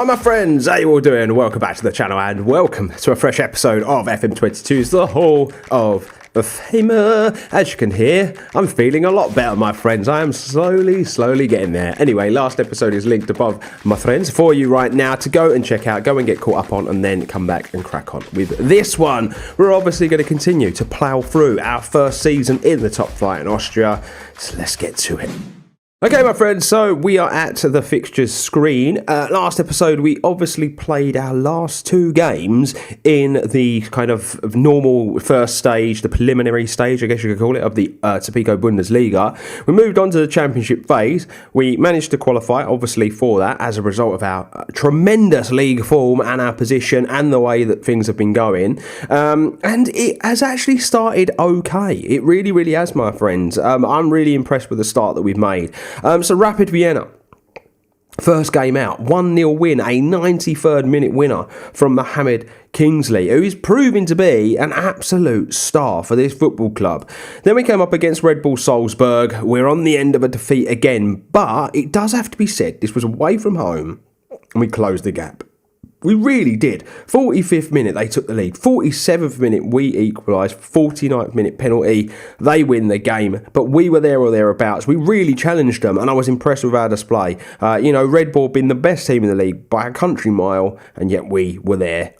Hi my friends, how you all doing? Welcome back to the channel and welcome to a fresh episode of FM22's The Hall of Fame. As you can hear, I'm feeling a lot better, my friends. I am slowly getting there. Anyway, last episode is linked above, my friends, for you right now to go and check out, go and get caught up on, and then come back and crack on with this one. We're obviously going to continue to plough through our first season in the top flight in Austria, so let's get to it. Okay, my friends, so we are at the fixtures screen. Last episode, we obviously played our last two games in the kind of normal first stage, the preliminary stage, I guess you could call it, of the TCM Bundesliga. We moved on to the championship phase. We managed to qualify, obviously, for that as a result of our tremendous league form and our position and the way that things have been going. And it has actually started okay. It really has, my friends. I'm really impressed with the start that we've made. So Rapid Vienna, first game out, 1-0 win, a 93rd minute winner from Mohamed Kingsley, who is proving to be an absolute star for this football club. Then we came up against Red Bull Salzburg. We're on the end of a defeat again, but it does have to be said, this was away from home and we closed the gap. We really did. 45th minute, they took the lead. 47th minute, we equalised. 49th minute penalty, they win the game. But we were there or thereabouts. We really challenged them, and I was impressed with our display. Red Bull being the best team in the league by a country mile, and yet we were there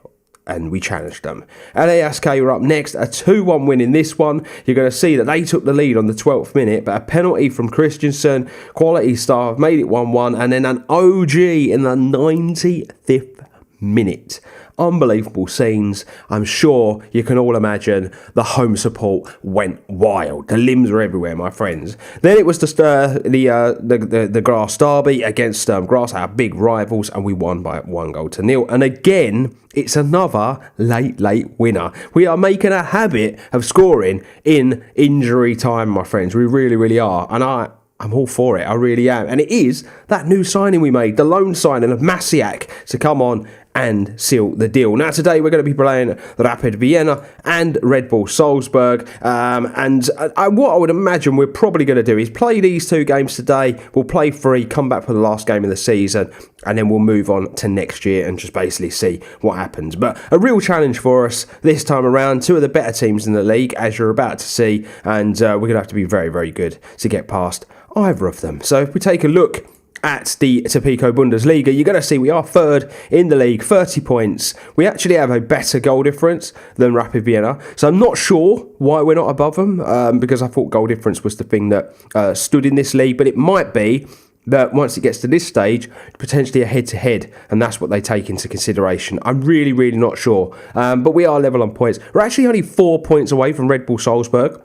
and we challenged them. LASK were up next, a 2-1 win in this one. You're going to see that they took the lead on the 12th minute, but a penalty from Christensen, quality staff, made it 1-1, and then an OG in the 95th minute. Unbelievable scenes. I'm sure you can all imagine the home support went wild. The limbs were everywhere, my friends. Then it was the Grass derby against Grass, our big rivals, and we won by 1-0. And again, it's another late winner. We are making a habit of scoring in injury time, my friends. We really are. And I'm all for it. I really am. And it is that new signing we made, the loan signing of Masiak, to come on and seal the deal. Now, today we're going to be playing Rapid Vienna and Red Bull Salzburg. What I would imagine we're probably going to do is play these two games today. We'll play 3, come back for the last game of the season, and then we'll move on to next year and just basically see what happens. But a real challenge for us this time around. Two of the better teams in the league, as you're about to see, and we're going to have to be very good to get past either of them. So if we take a look at the TCM Bundesliga, you're going to see we are third in the league, 30 points. We actually have a better goal difference than Rapid Vienna. So I'm not sure why we're not above them, because I thought goal difference was the thing that stood in this league. But it might be that once it gets to this stage, potentially a head-to-head, and that's what they take into consideration. I'm really not sure. But we are level on points. We're actually only 4 points away from Red Bull Salzburg.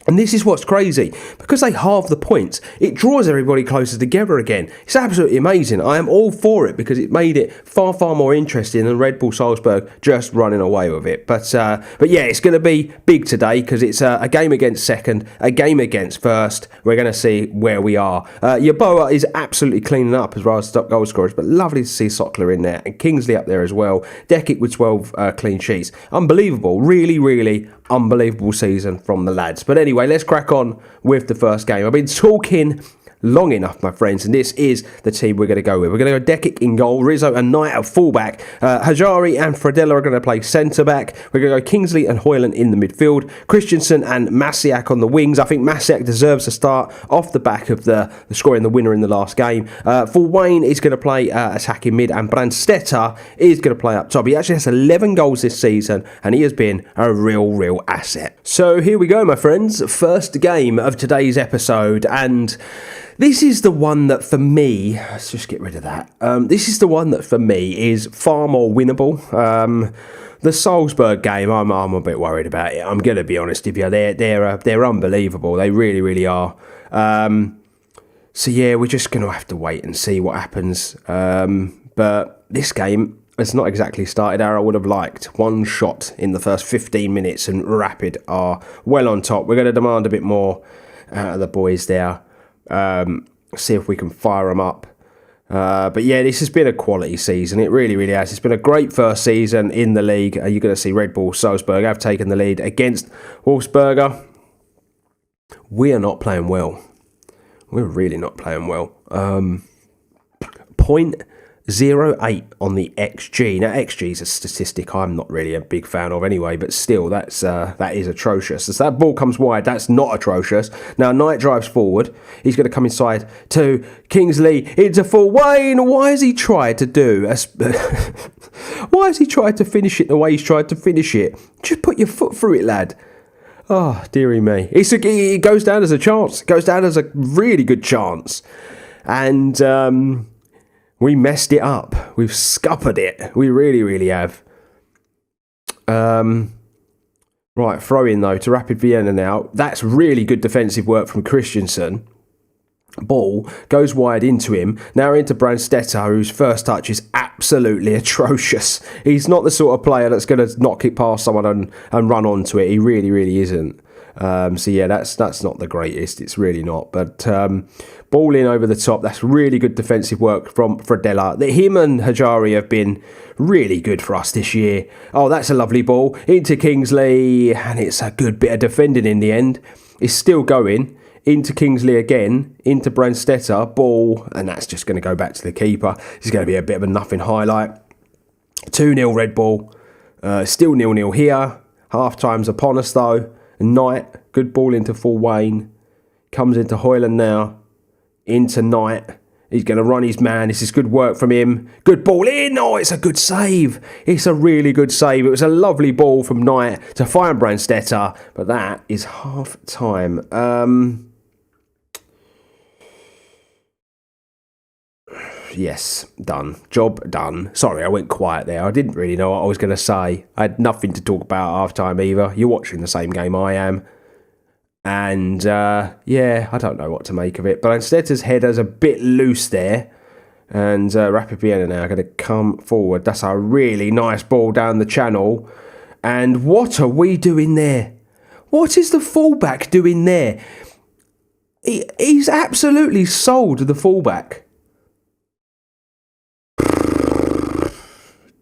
And this is what's crazy. Because they halve the points, it draws everybody closer together again. It's absolutely amazing. I am all for it because it made it far more interesting than Red Bull Salzburg just running away with it. But yeah, it's going to be big today because it's a game against second, a game against first. We're going to see where we are. G.O.AT is absolutely cleaning up as well as top goal scorers, but lovely to see Sockler in there and Kingsley up there as well. Dekic with 12 clean sheets. Unbelievable. Really unbelievable season from the lads. But anyway, let's crack on with the first game. I've been talking long enough, my friends, and this is the team we're going to go with. We're going to go Dekic in goal, Rizzo and Knight at fullback, Hajari and Fradella are going to play centre-back. We're going to go Kingsley and Hoyland in the midfield, Christensen and Masiak on the wings. I think Masiak deserves a start off the back of the scoring the winner in the last game. For Wayne is going to play attacking mid, and Brandstetter is going to play up top. He actually has 11 goals this season, and he has been a real asset. So here we go, my friends. First game of today's episode, and this is the one that for me, let's just get rid of that. This is the one that for me is far more winnable. The Salzburg game, I'm a bit worried about it. I'm going to be honest with you. They're unbelievable. They really are. So yeah, we're just going to have to wait and see what happens. But this game, it's not exactly started how I would have liked. One shot in the first 15 minutes and Rapid are well on top. We're going to demand a bit more out of the boys there. See if we can fire them up. But yeah, this has been a quality season. It really has. It's been a great first season in the league. You're going to see Red Bull Salzburg have taken the lead against Wolfsberger. We are not playing well. We're really not playing well. Point 0.8 on the XG. Now, XG is a statistic I'm not really a big fan of anyway, but still, that is atrocious. As that ball comes wide, that's not atrocious. Now, Knight drives forward. He's going to come inside to Kingsley into full Wayne. Why has he tried to do? Why has he tried to finish it the way he's tried to finish it? Just put your foot through it, lad. Oh, dearie me. It goes down as a chance. It goes down as a really good chance. And we messed it up. We've scuppered it. We really, really have. Right, throw in though to Rapid Vienna now. That's really good defensive work from Christensen. Ball goes wide into him. Now into Brandstetter, whose first touch is absolutely atrocious. He's not the sort of player that's going to knock it past someone and run onto it. He really, really isn't. So yeah, that's not the greatest. It's really not. But ball in over the top. That's really good defensive work from Fradella. Him and Hajari have been really good for us this year. Oh, that's a lovely ball into Kingsley, and it's a good bit of defending in the end. It's still going into Kingsley again, into Brandstetter, ball, and that's just going to go back to the keeper. It's going to be a bit of a nothing highlight. 2-0 Red Bull. Still 0-0 here. Half time's upon us though. Knight, good ball into full Wayne. Comes into Hoyland now. Into Knight. He's going to run his man. This is good work from him. Good ball in. Oh, it's a good save. It's a really good save. It was a lovely ball from Knight to find Brandstetter. But that is half time. Yes, done. Job done. Sorry, I went quiet there. I didn't really know what I was going to say. I had nothing to talk about at half-time either. You're watching the same game I am. And, yeah, I don't know what to make of it. But Stetter's header's a bit loose there. And Rapid Vienna now are going to come forward. That's a really nice ball down the channel. And what are we doing there? What is the fullback doing there? He's absolutely sold the fullback.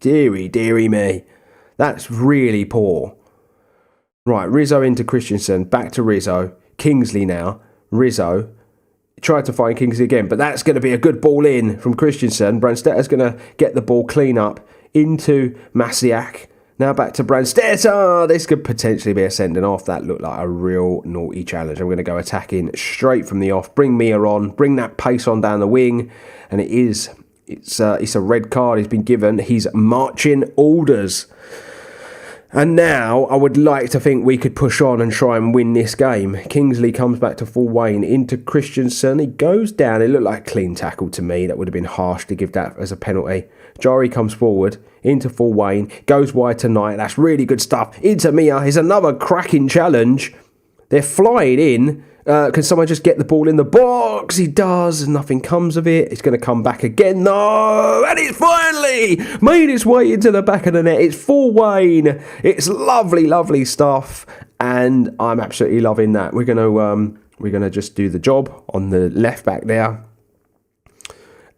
Deary, deary me. That's really poor. Right, Rizzo into Christensen. Back to Rizzo. Kingsley now. Rizzo. Tried to find Kingsley again, but that's going to be a good ball in from Christensen. Brandstedter's going to get the ball clean up into Masiak. Now back to Brandstetter. This could potentially be a sending off. That looked like a real naughty challenge. I'm going to go attacking straight from the off. Bring Mia on. Bring that pace on down the wing. And it's a red card he's been given. He's marching orders. And now I would like to think we could push on and try and win this game. Kingsley comes back to full Wayne into Christensen. He goes down. It looked like a clean tackle to me. That would have been harsh to give that as a penalty. Jari comes forward into full Wayne. Goes wide to Knight. That's really good stuff. Into Mia. Here's another cracking challenge. They're flying in. Can someone just get the ball in the box? He does, and nothing comes of it. It's going to come back again. No! And it's finally made its way into the back of the net. It's full Wayne. It's lovely, lovely stuff, and I'm absolutely loving that. We're going to just do the job on the left back there.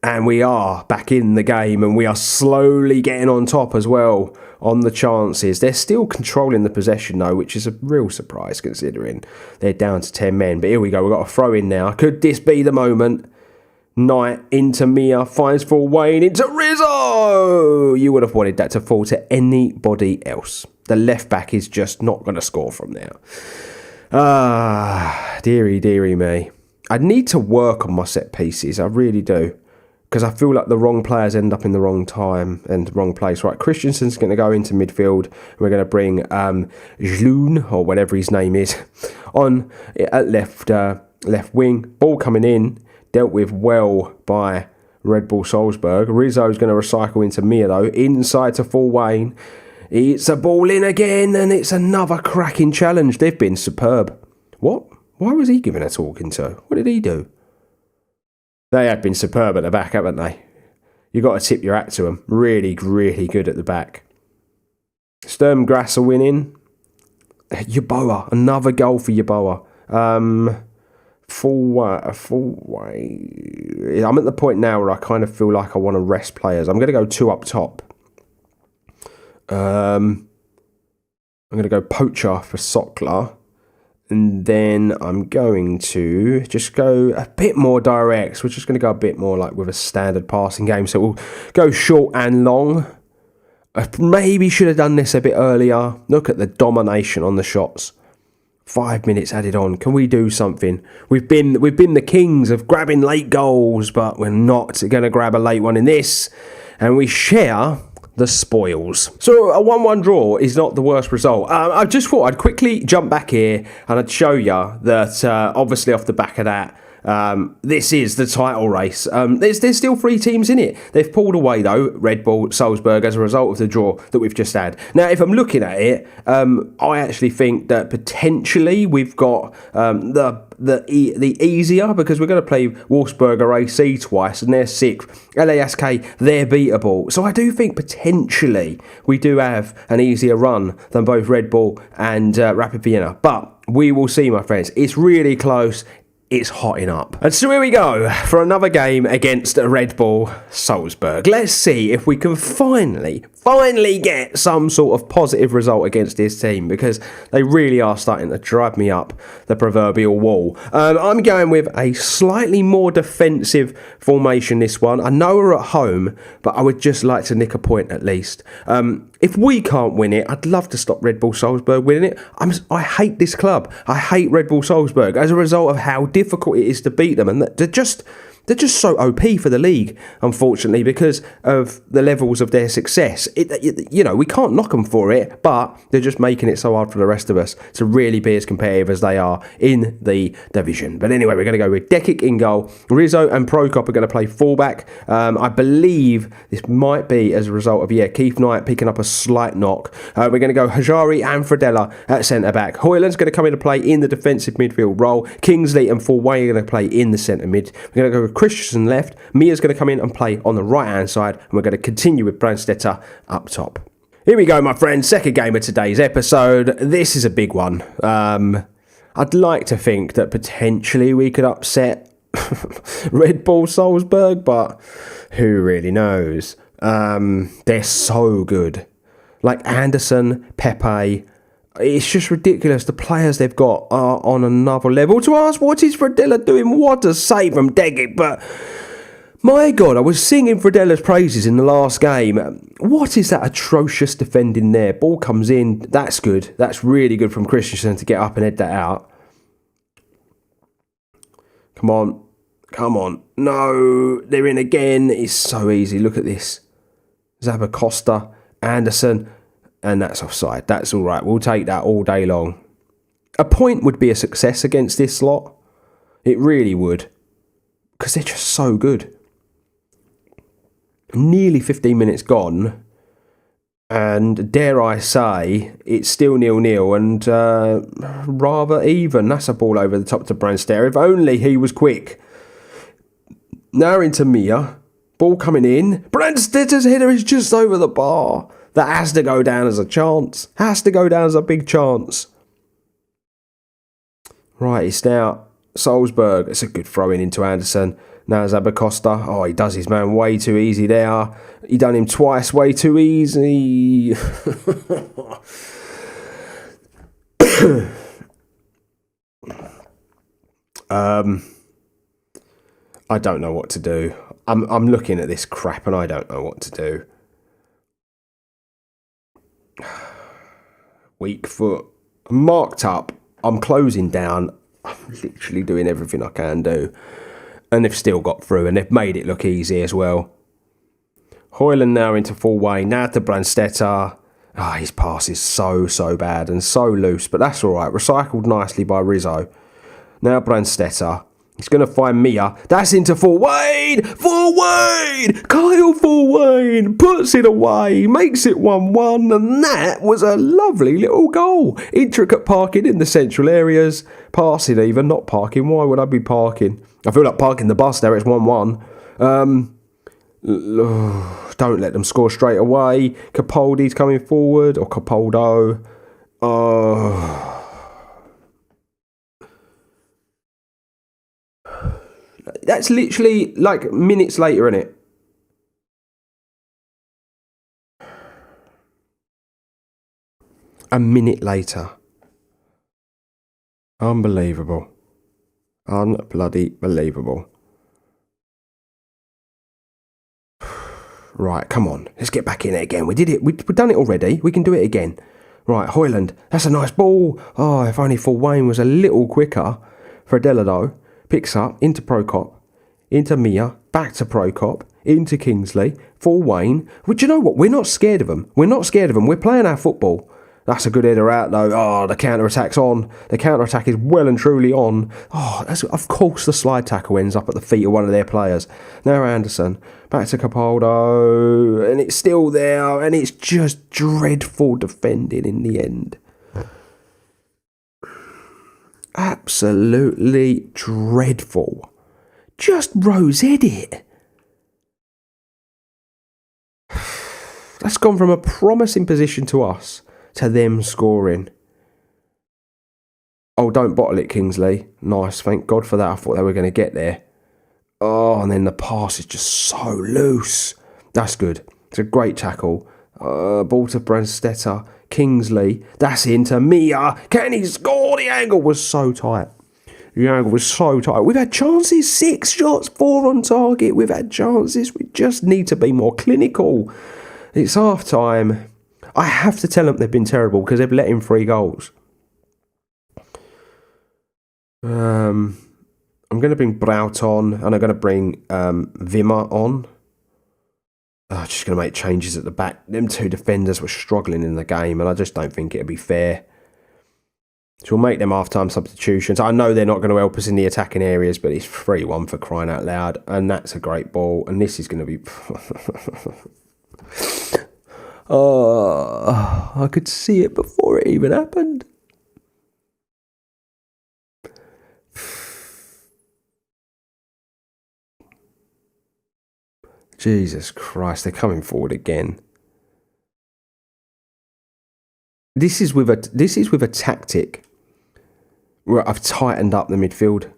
And we are back in the game, and we are slowly getting on top as well on the chances. They're still controlling the possession, though, which is a real surprise considering they're down to 10 men. But here we go. We've got a throw in now. Could this be the moment? Knight into Mia, finds full Wayne into Rizzo. You would have wanted that to fall to anybody else. The left back is just not going to score from there. Deary, deary me. I need to work on my set pieces. I really do. Because I feel like the wrong players end up in the wrong time and the wrong place. Right, Christensen's going to go into midfield. We're going to bring Jloon, or whatever his name is, on at left wing. Ball coming in, dealt with well by Red Bull Salzburg. Rizzo's going to recycle into Mia, though. Inside to full Wayne. It's a ball in again, and it's another cracking challenge. They've been superb. What? Why was he given a talking to? What did he do? They have been superb at the back, haven't they? You've got to tip your hat to them. Really, really good at the back. Sturm Grazer winning. G.O.AT, another goal for G.O.AT. Full way. I'm at the point now where I kind of feel like I want to rest players. I'm going to go 2 up top. I'm going to go Poacher for Sokler. And then I'm going to just go a bit more direct. We're just going to go a bit more like with a standard passing game. So we'll go short and long. I maybe should have done this a bit earlier. Look at the domination on the shots. 5 minutes added on. Can we do something? We've been the kings of grabbing late goals, but we're not going to grab a late one in this. And we share the spoils. So a 1-1 draw is not the worst result. I just thought I'd quickly jump back here and I'd show you that obviously off the back of that, this is the title race. There's still 3 teams in it. They've pulled away though, Red Bull, Salzburg, as a result of the draw that we've just had. Now, if I'm looking at it, I actually think that potentially we've got the easier, because we're going to play Wolfsberger AC twice and they're 6th. LASK, they're beatable. So I do think potentially we do have an easier run than both Red Bull and Rapid Vienna. But we will see, my friends. It's really close. It's hotting up. And so here we go for another game against Red Bull Salzburg. Let's see if we can finally get some sort of positive result against this team, because they really are starting to drive me up the proverbial wall. I'm going with a slightly more defensive formation this one. I know we're at home, but I would just like to nick a point at least. If we can't win it, I'd love to stop Red Bull Salzburg winning it. I hate this club. I hate Red Bull Salzburg as a result of how difficult it is to beat them, and they're just so OP for the league, unfortunately, because of the levels of their success. We can't knock them for it, but they're just making it so hard for the rest of us to really be as competitive as they are in the division. But anyway, we're going to go with Dekic in goal. Rizzo and Prokop are going to play fullback. I believe this might be as a result of, Keith Knight picking up a slight knock. We're going to go Hajari and Fredella at centre-back. Hoyland's going to come in to play in the defensive midfield role. Kingsley and Fulway are going to play in the centre mid. We're going to go Christensen left. Mia's going to come in and play on the right hand side, and we're going to continue with Brandstetter up top. Here we go, my friends. Second game of today's episode. This is a big one. I'd like to think that potentially we could upset Red Bull Salzburg, but who really knows? They're so good. Like Anderson, Pepe. It's just ridiculous. The players they've got are on another level. To ask, what is Fredella doing? What a save from Degic. But my God, I was singing Fredella's praises in the last game. What is that atrocious defending there? Ball comes in. That's good. That's really good from Christensen to get up and head that out. Come on. Come on. No, they're in again. It's so easy. Look at this. Zabacosta, Anderson. And that's offside. That's all right. We'll take that all day long. A point would be a success against this lot. It really would. Because they're just so good. Nearly 15 minutes gone. And dare I say, it's still 0-0 and rather even. That's a ball over the top to Brandstetter. If only he was quick. Now into Mia. Ball coming in. Brandstetter's header is just over the bar. That has to go down as a chance. Has to go down as a big chance. Right, it's now Salzburg. It's a good throw-in into Anderson. Now Zabacosta. Oh, he does his man way too easy there. He done him twice way too easy. I don't know what to do. I'm looking at this crap and I don't know what to do. Weak foot. I'm marked up. I'm closing down. I'm literally doing everything I can do. And they've still got through and they've made it look easy as well. Hoyland now into full way. Now to Brandstetter. His pass is so bad and so loose. But that's all right. Recycled nicely by Rizzo. Now Brandstetter. He's going to find Mia. That's into Fulway. Fulway! Kyle Fulway puts it away. Makes it 1-1. And that was a lovely little goal. Intricate parking in the central areas. Passing even, not parking. Why would I be parking? I feel like parking the bus there. It's 1-1. Don't let them score straight away. Capaldi's coming forward. Or Capaldo. That's literally like minutes later, isn't it? A minute later. Unbelievable. Unbloody believable. Right, come on. Let's get back in it again. We did it. We've done it already. We can do it again. Right, Hoyland. That's a nice ball. Oh, if only Full Wayne was a little quicker. For Delado. Picks up into Prokop. Into Mia. Back to Prokop. Into Kingsley. Full Wayne. But you know what? We're not scared of them. We're not scared of them. We're playing our football. That's a good header out, though. Oh, the counter-attack's on. The counter-attack is well and truly on. Oh, of course the slide tackle ends up at the feet of one of their players. Now Anderson. Back to Capaldo. And it's still there. And it's just dreadful defending in the end. Absolutely dreadful. Just rose-head it. That's gone from a promising position to us to them scoring. Oh, don't bottle it, Kingsley. Nice, thank God for that. I thought they were going to get there. Oh, and then the pass is just so loose. That's good. It's a great tackle. Ball to Brandstetter. Kingsley. That's into Mia. Can he score? The angle was so tight. The angle was so tight. We've had chances. 6 shots, 4 on target. We've had chances. We just need to be more clinical. It's half time. I have to tell them they've been terrible because they've let in 3 goals. I'm going to bring Braut on and I'm going to bring Wimmer on. Just going to make changes at the back. Them 2 defenders were struggling in the game and I just don't think it'd be fair. So we'll make them half-time substitutions. I know they're not going to help us in the attacking areas, but it's 3-1 for crying out loud. And that's a great ball. And this is going to be... Oh, I could see it before it even happened. Jesus Christ, they're coming forward again. This is with a tactic where I've tightened up the midfield.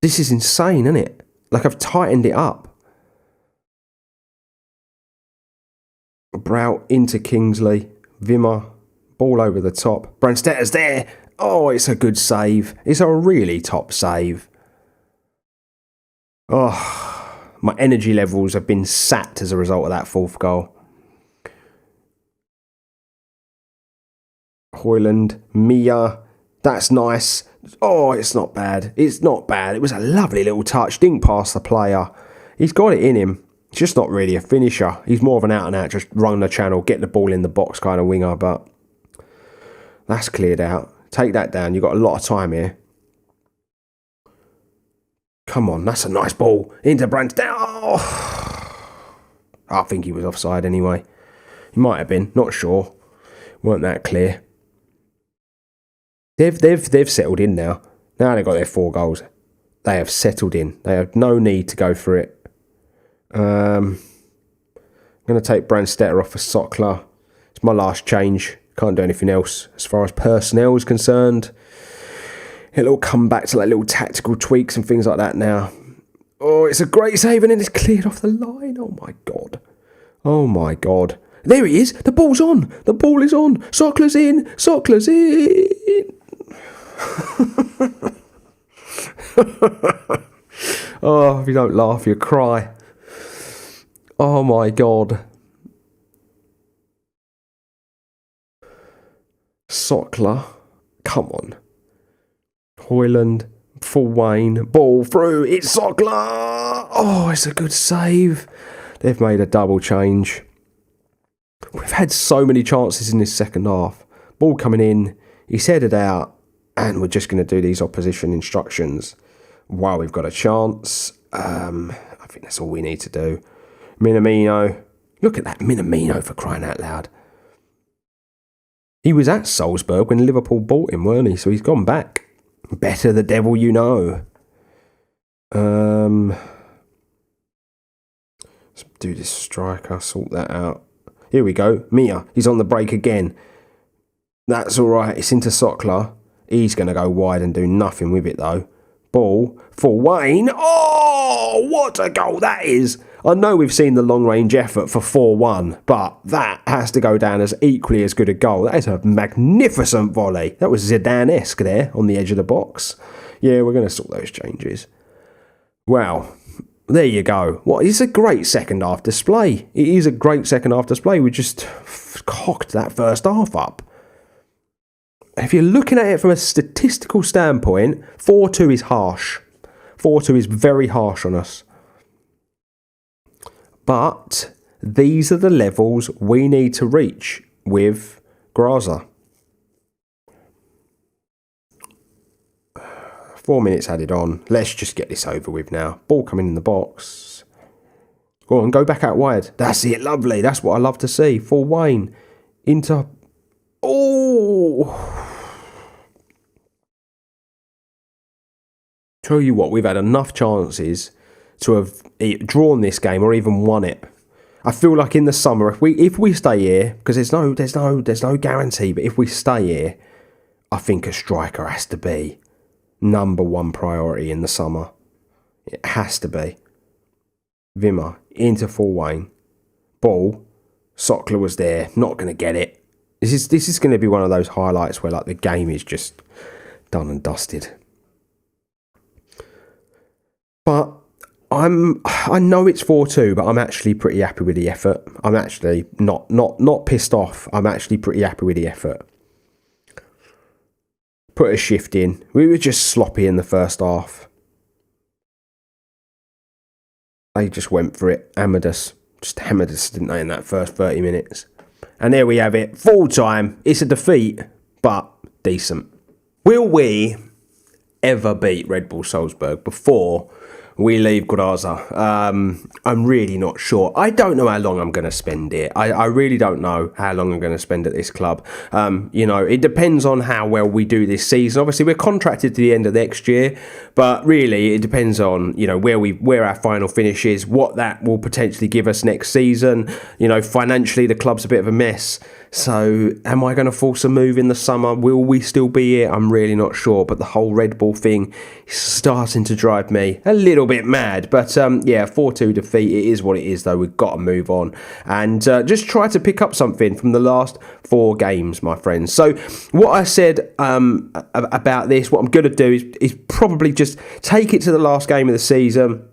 This is insane, isn't it? Like I've tightened it up. Braut into Kingsley. Wimmer. Ball over the top. Brandstetter's there. Oh, it's a good save. It's a really top save. Oh, my energy levels have been sapped as a result of that 4th goal. Hoyland. Mia. That's nice. Oh, it's not bad. It's not bad. It was a lovely little touch. Didn't pass the player. He's got it in him. He's just not really a finisher. He's more of an out-and-out, just run the channel, get the ball in the box kind of winger, but that's cleared out. Take that down. You've got a lot of time here. Come on, that's a nice ball. Into Brandstetter. Oh. I think he was offside anyway. He might have been, not sure. Weren't that clear. They've settled in now. Now they've got their 4 goals. They have settled in. They have no need to go for it. I'm going to take Brandstetter off for Sockler. It's my last change. Can't do anything else as far as personnel is concerned. It'll come back to like little tactical tweaks and things like that now. Oh, it's a great save and then it's cleared off the line. Oh my God. Oh my God. There he is. The ball's on. The ball is on. Sockler's in. Sockler's in. Oh, if you don't laugh, you cry. Oh my God. Sockler. Come on. Hoyland. Full Wayne. Ball through. It's Sockler. Oh, it's a good save. They've made a double change. We've had so many chances in this second half. Ball coming in. He's headed out. And we're just going to do these opposition instructions while we've got a chance. I think that's all we need to do. Minamino. Look at that Minamino, for crying out loud. He was at Salzburg when Liverpool bought him, weren't he? So he's gone back. Better the devil you know. Let's do this striker, sort that out. Here we go. Mia, he's on the break again. That's all right. It's into Sockler. He's going to go wide and do nothing with it, though. Ball for Wayne. Oh, what a goal that is. I know we've seen the long-range effort for 4-1, but that has to go down as equally as good a goal. That is a magnificent volley. That was Zidane-esque there on the edge of the box. Yeah, we're going to sort those changes. Well, there you go. It's a great second half display. It is a great second half display. We just cocked that first half up. If you're looking at it from a statistical standpoint, 4-2 is harsh. 4-2 is very harsh on us. But these are the levels we need to reach with Grazer. 4 minutes added on. Let's just get this over with now. Ball coming in the box. Go on, go back out wide. That's it, lovely. That's what I love to see. For Wayne. Into... Oh! Tell you what, we've had enough chances to have drawn this game or even won it. I feel like in the summer, if we stay here, because there's no guarantee, but if we stay here, I think a striker has to be number one priority in the summer. It has to be. Wimmer into full Wayne. Ball. Sockler was there, not going to get it. This is going to be one of those highlights where like the game is just done and dusted. But I know it's 4-2, but I'm actually pretty happy with the effort. I'm actually not pissed off. I'm actually pretty happy with the effort. Put a shift in. We were just sloppy in the first half. They just went for it. Hammered us, didn't they, in that first 30 minutes? And there we have it. Full time. It's a defeat, but decent. Will we ever beat Red Bull Salzburg before we leave Grazer? I'm really not sure. I don't know how long I'm going to spend here. I really don't know how long I'm going to spend at this club. It depends on how well we do this season. Obviously, we're contracted to the end of next year, but really it depends on, where our final finish is, what that will potentially give us next season. Financially, the club's a bit of a mess. So am I going to force a move in the summer? Will we still be here? I'm really not sure. But the whole Red Bull thing is starting to drive me a little bit mad. But 4-2 defeat. It is what it is, though. We've got to move on and just try to pick up something from the last 4 games, my friends. So what I said about this, what I'm going to do is probably just take it to the last game of the season.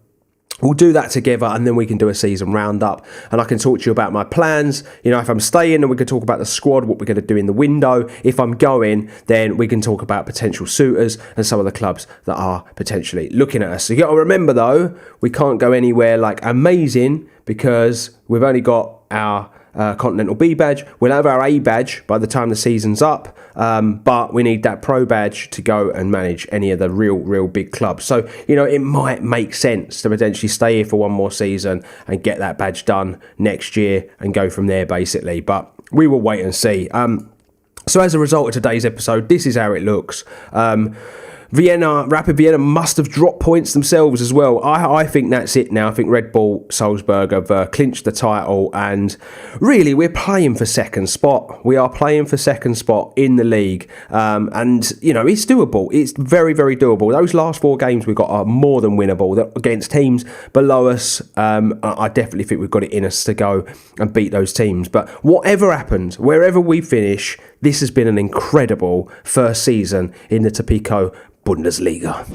We'll do that together and then we can do a season roundup and I can talk to you about my plans. If I'm staying, then we can talk about the squad, what we're going to do in the window. If I'm going, then we can talk about potential suitors and some of the clubs that are potentially looking at us. So you got to remember though, we can't go anywhere like amazing because we've only got our Continental B badge. We'll have our A badge by the time the season's up, but we need that Pro badge to go and manage any of the real big clubs. So, it might make sense to potentially stay here for one more season and get that badge done next year and go from there, basically. But we will wait and see. So as a result of today's episode, this is how it looks. Rapid Vienna must have dropped points themselves as well. I think that's it now. I think Red Bull Salzburg have clinched the title and really we're playing for second spot. We are playing for second spot in the league and it's doable. It's very, very doable. Those last 4 games we've got are more than winnable. Against teams below us, I definitely think we've got it in us to go and beat those teams. But whatever happens, wherever we finish, this has been an incredible first season in the Tampico Bundesliga.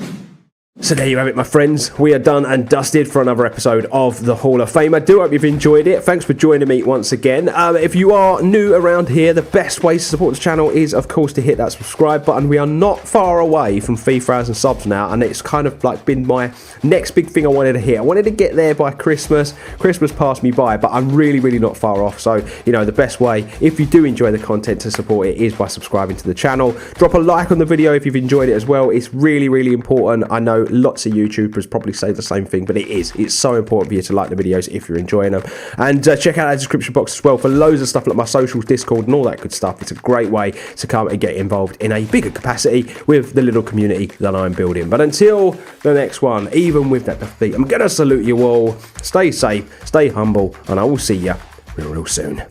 So there you have it, my friends. We are done and dusted for another episode of the Hall of Fame. I do hope you've enjoyed it. Thanks for joining me once again. If you are new around here, the best way to support the channel is, of course, to hit that subscribe button. We are not far away from 3,000 subs now, and it's kind of like been my next big thing I wanted to hit. I wanted to get there by Christmas. Christmas passed me by, but I'm really not far off. So, the best way, if you do enjoy the content, to support it is by subscribing to the channel. Drop a like on the video if you've enjoyed it as well. It's really important. I know lots of YouTubers probably say the same thing, but it's so important for you to like the videos if you're enjoying them. And check out our description box as well for loads of stuff like my socials, Discord and all that good stuff. It's a great way to come and get involved in a bigger capacity with the little community that I'm building. But until the next one, even with that defeat, I'm gonna salute you all. Stay safe, stay humble, and I will see you real soon.